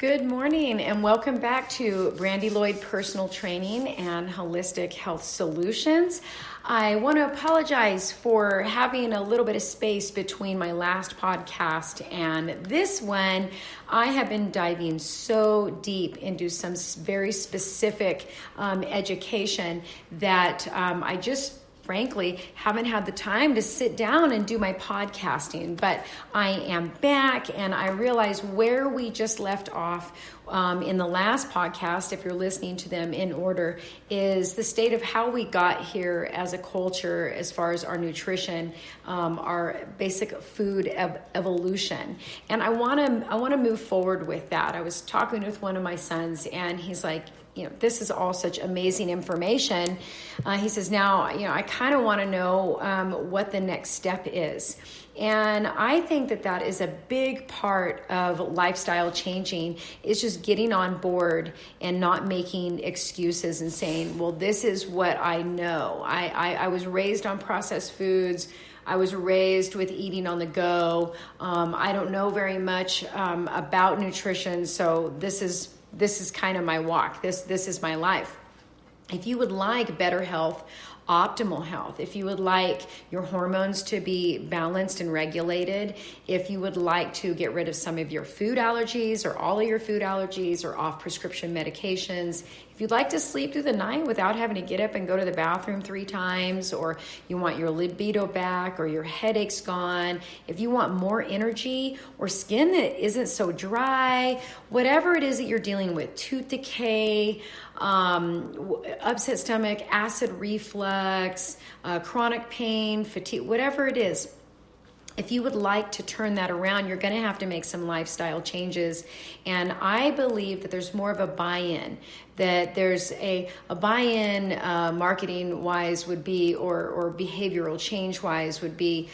Good morning and welcome back to Brandy Lloyd Personal Training and Holistic Health Solutions. I want to apologize for having a little bit of space between my last podcast and this one. I have been diving so deep into some very specific education that I just frankly haven't had the time to sit down and do my podcasting, but I am back and I realize where we just left off in the last podcast, if you're listening to them in order, is the state of how we got here as a culture as far as our nutrition, our basic food evolution. And I want to move forward with that. I was talking with one of my sons and he's like, this is all such amazing information. He says, now, I kind of want to know what the next step is. And I think that is a big part of lifestyle changing, is just getting on board and not making excuses and saying, well, this is what I know. I was raised on processed foods. I was raised with eating on the go. I don't know very much about nutrition, so this is kind of my walk. This is my life. If you would like better health, optimal health, if you would like your hormones to be balanced and regulated, if you would like to get rid of some of your food allergies or all of your food allergies or off prescription medications, if you'd like to sleep through the night without having to get up and go to the bathroom 3 times, or you want your libido back or your headaches gone, if you want more energy or skin that isn't so dry, whatever it is that you're dealing with, tooth decay, upset stomach, acid reflux, chronic pain, fatigue, whatever it is, if you would like to turn that around, you're going to have to make some lifestyle changes. And I believe that there's more of a buy-in, that there's a buy-in marketing wise would be, or behavioral change wise would be,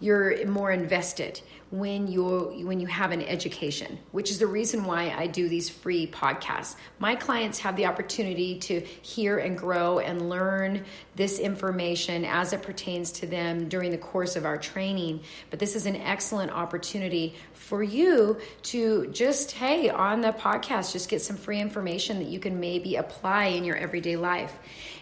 you're more invested when you have an education, which is the reason why I do these free podcasts. My clients have the opportunity to hear and grow and learn this information as it pertains to them during the course of our training. But this is an excellent opportunity for you to just, on the podcast, just get some free information that you can maybe apply in your everyday life.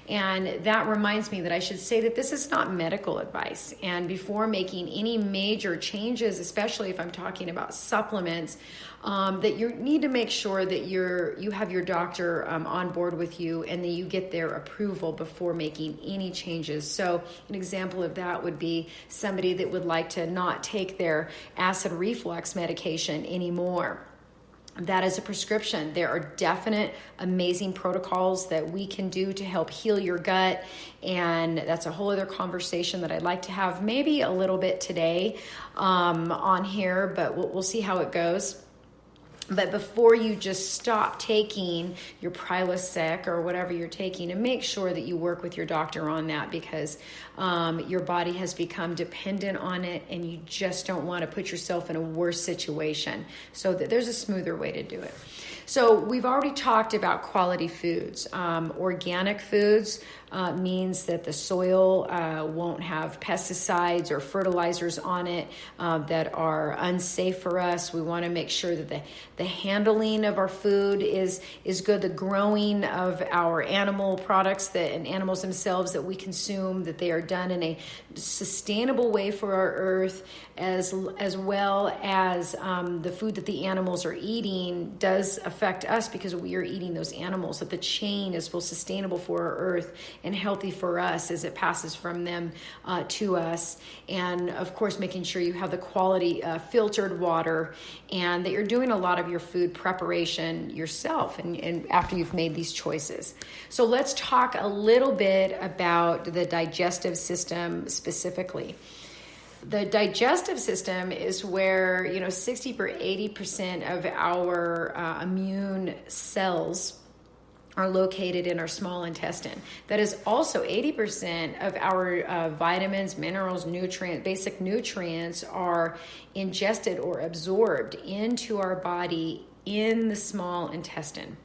And that reminds me that I should say that this is not medical advice. And before making any major changes, especially if I'm talking about supplements, that you need to make sure that you have your doctor on board with you and that you get their approval before making any changes. So an example of that would be somebody that would like to not take their acid reflux medication anymore. That is a prescription. There are definite amazing protocols that we can do to help heal your gut. And that's a whole other conversation that I'd like to have maybe a little bit today on here, but we'll see how it goes. But before you just stop taking your Prilosec or whatever you're taking, and make sure that you work with your doctor on that, because your body has become dependent on it and you just don't want to put yourself in a worse situation. So there's a smoother way to do it. So we've already talked about quality foods. Organic foods means that the soil won't have pesticides or fertilizers on it that are unsafe for us. We want to make sure that the handling of our food is good. The growing of our animal products and animals themselves that we consume, that they are done in a sustainable way for our earth, as well as the food that the animals are eating does affect us because we are eating those animals, that the chain is both sustainable for our earth and healthy for us as it passes from them to us. And of course, making sure you have the quality filtered water and that you're doing a lot of your food preparation yourself and after you've made these choices. So let's talk a little bit about the digestive system specifically. The digestive system is where 60 or 80% of our immune cells are located in our small intestine. That is also 80% of our vitamins, minerals, nutrients, basic nutrients are ingested or absorbed into our body in the small intestine.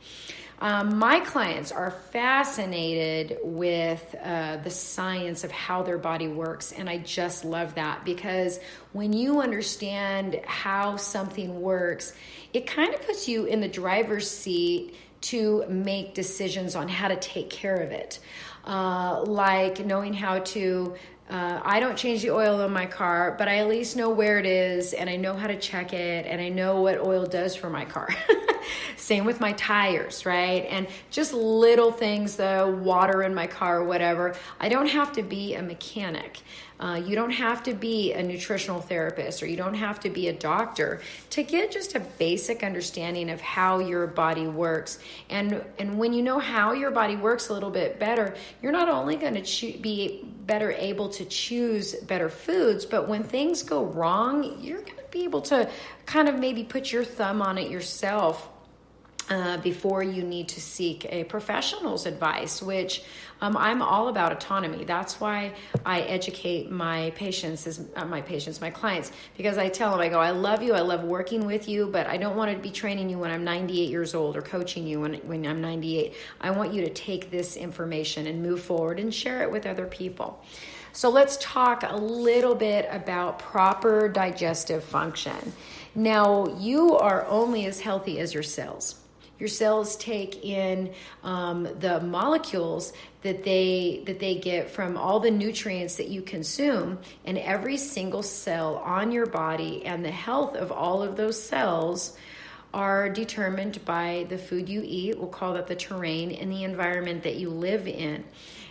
My clients are fascinated with the science of how their body works, and I just love that, because when you understand how something works, it kind of puts you in the driver's seat to make decisions on how to take care of it. Like knowing how to, I don't change the oil in my car, but I at least know where it is, and I know how to check it, and I know what oil does for my car. Same with my tires, right? And just little things, the water in my car or whatever. I don't have to be a mechanic. You don't have to be a nutritional therapist, or you don't have to be a doctor to get just a basic understanding of how your body works. And when you know how your body works a little bit better, you're not only going to be better able to choose better foods, but when things go wrong, you're going to be able to kind of maybe put your thumb on it yourself. Before you need to seek a professional's advice, which I'm all about autonomy. That's why I educate my clients, because I tell them, I go, I love you, I love working with you, but I don't want to be training you when I'm 98 years old or coaching you when I'm 98. I want you to take this information and move forward and share it with other people. So let's talk a little bit about proper digestive function. Now, you are only as healthy as your cells. Your cells take in the molecules that they get from all the nutrients that you consume, and every single cell on your body and the health of all of those cells are determined by the food you eat. We'll call that the terrain, and the environment that you live in.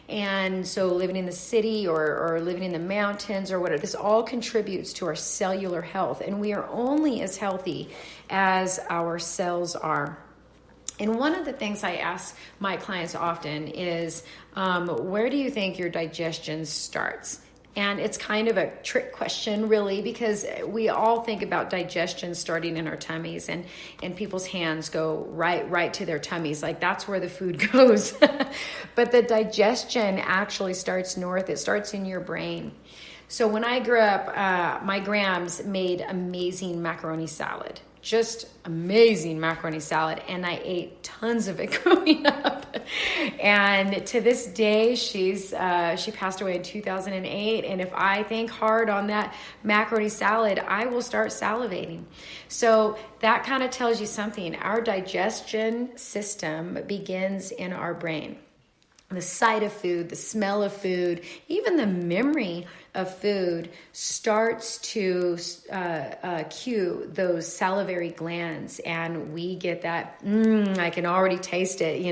And so living in the city or living in the mountains or whatever, this all contributes to our cellular health, and we are only as healthy as our cells are. And one of the things I ask my clients often is, where do you think your digestion starts? And it's kind of a trick question, really, because we all think about digestion starting in our tummies, and people's hands go right to their tummies, like that's where the food goes. But the digestion actually starts north. It starts in your brain. So when I grew up, my grams made amazing macaroni salad. Just amazing macaroni salad, and I ate tons of it growing up. And to this day, she passed away in 2008, and if I think hard on that macaroni salad, I will start salivating. So that kind of tells you something. Our digestion system begins in our brain. The sight of food, the smell of food, even the memory of food starts to cue those salivary glands, and we get that, I can already taste it,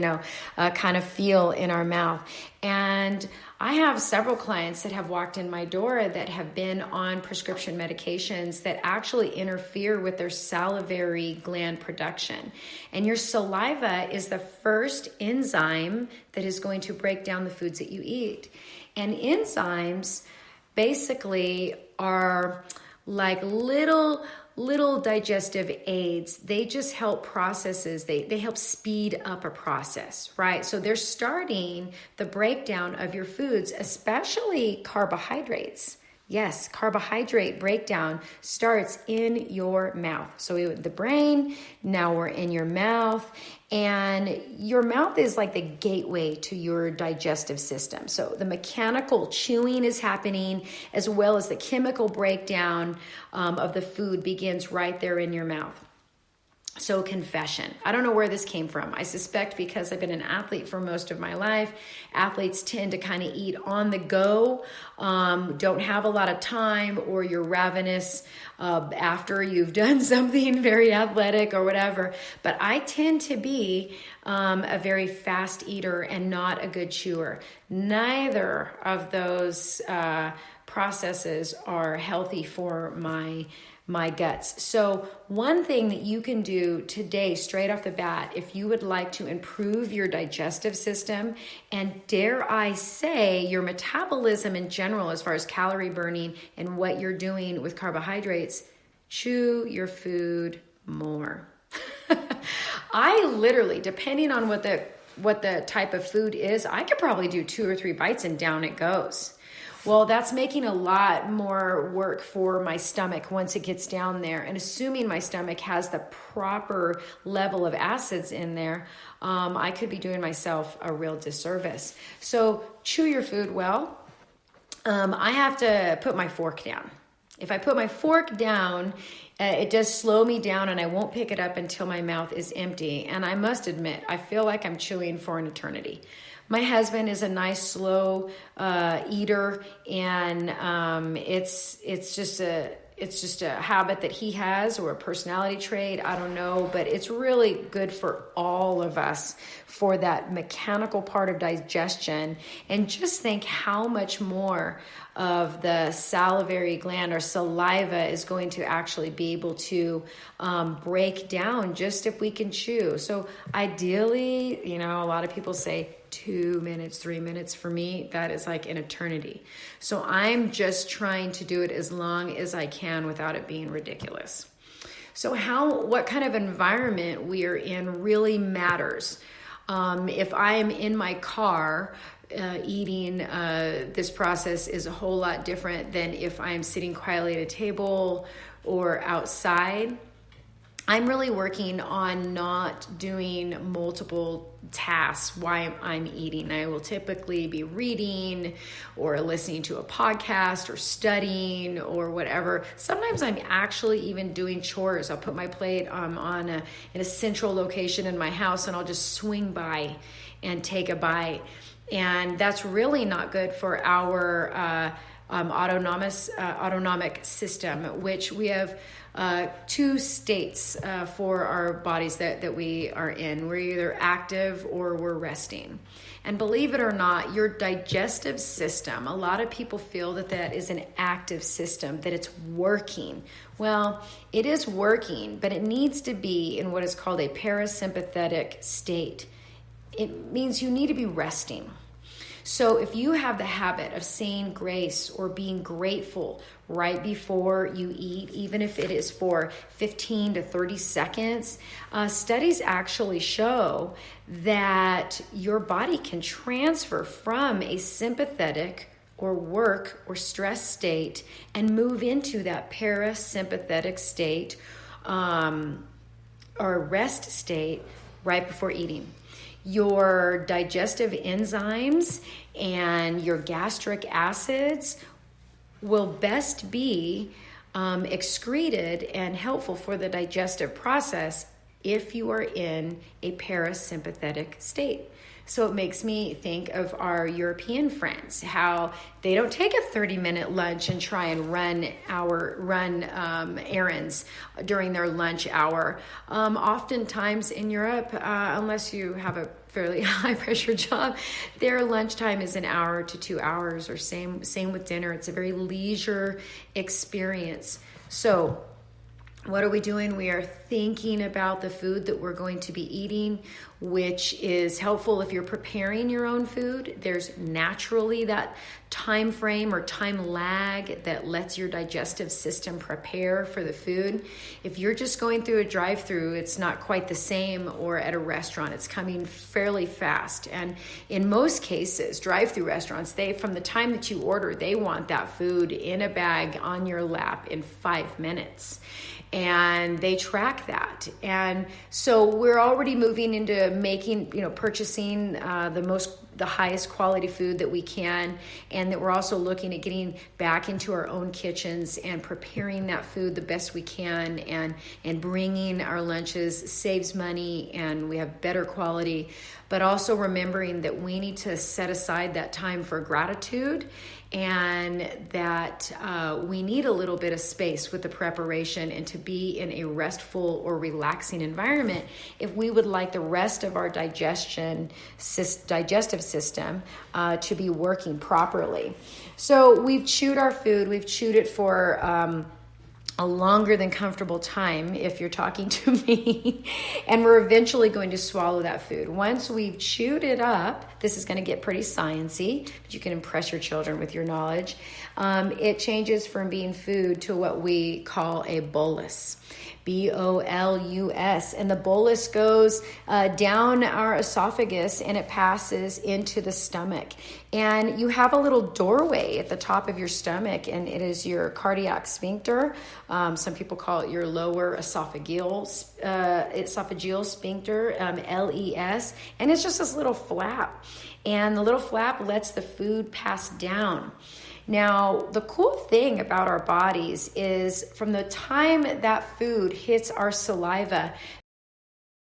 kind of feel in our mouth. And I have several clients that have walked in my door that have been on prescription medications that actually interfere with their salivary gland production. And your saliva is the first enzyme that is going to break down the foods that you eat. And enzymes basically are like little digestive aids. They just help processes. They help speed up a process, right? So they're starting the breakdown of your foods, especially carbohydrates. Yes, carbohydrate breakdown starts in your mouth. So the brain, now we're in your mouth, and your mouth is like the gateway to your digestive system. So the mechanical chewing is happening, as well as the chemical breakdown of the food begins right there in your mouth. So confession. I don't know where this came from. I suspect because I've been an athlete for most of my life. Athletes tend to kind of eat on the go, don't have a lot of time, or you're ravenous after you've done something very athletic or whatever. But I tend to be a very fast eater and not a good chewer. Neither of those processes are healthy for my guts. So one thing that you can do today, straight off the bat, if you would like to improve your digestive system, and dare I say your metabolism in general, as far as calorie burning and what you're doing with carbohydrates, chew your food more. I literally, depending on what the type of food is, I could probably do 2 or 3 bites and down it goes. Well, that's making a lot more work for my stomach once it gets down there. And assuming my stomach has the proper level of acids in there, I could be doing myself a real disservice. So chew your food well. I have to put my fork down. If I put my fork down, it does slow me down and I won't pick it up until my mouth is empty. And I must admit, I feel like I'm chewing for an eternity. My husband is a nice, slow eater, and it's just a habit that he has, or a personality trait. I don't know, but it's really good for all of us for that mechanical part of digestion. And just think how much more of the salivary gland or saliva is going to actually be able to break down just if we can chew. So ideally, a lot of people say 2 minutes, 3 minutes. For me, that is like an eternity. So I'm just trying to do it as long as I can without it being ridiculous. So what kind of environment we are in really matters. If I am in my car, eating, this process is a whole lot different than if I'm sitting quietly at a table or outside. I'm really working on not doing multiple tasks while I'm eating. I will typically be reading or listening to a podcast or studying or whatever. Sometimes I'm actually even doing chores. I'll put my plate in a central location in my house, and I'll just swing by and take a bite. And that's really not good for our autonomic system, which we have two states for our bodies that we are in. We're either active or we're resting. And believe it or not, your digestive system, a lot of people feel that is an active system, that it's working. Well, it is working, but it needs to be in what is called a parasympathetic state. It means you need to be resting. So if you have the habit of saying grace or being grateful right before you eat, even if it is for 15 to 30 seconds, studies actually show that your body can transfer from a sympathetic or work or stress state and move into that parasympathetic state or rest state right before eating. Your digestive enzymes and your gastric acids will best be excreted and helpful for the digestive process if you are in a parasympathetic state. So it makes me think of our European friends, how they don't take a 30-minute lunch and try and run errands during their lunch hour. Oftentimes in Europe, unless you have a fairly high-pressure job, their lunchtime is an hour to 2 hours, or same with dinner. It's a very leisure experience. So what are we doing? We are thinking about the food that we're going to be eating, which is helpful if you're preparing your own food. There's naturally that time frame or time lag that lets your digestive system prepare for the food. If you're just going through a drive-through, it's not quite the same, or at a restaurant, it's coming fairly fast. And in most cases, drive-through restaurants, from the time that you order, they want that food in a bag on your lap in 5 minutes. And they track that. And so we're already moving into purchasing the highest quality food that we can, and that we're also looking at getting back into our own kitchens and preparing that food the best we can, and bringing our lunches saves money, and we have better quality, but also remembering that we need to set aside that time for gratitude, and that we need a little bit of space with the preparation, and to be in a restful or relaxing environment if we would like the rest of our digestive system to be working properly. So we've chewed our food. We've chewed it for a longer than comfortable time if you're talking to me, and we're eventually going to swallow that food. Once we've chewed it up, this is going to get pretty sciencey, but you can impress your children with your knowledge. It changes from being food to what we call a bolus. bolus. And the bolus goes down our esophagus and it passes into the stomach. And you have a little doorway at the top of your stomach, and it is your cardiac sphincter. Some people call it your lower esophageal sphincter, LES. And it's just this little flap. And the little flap lets the food pass down. Now, the cool thing about our bodies is from the time that food hits our saliva,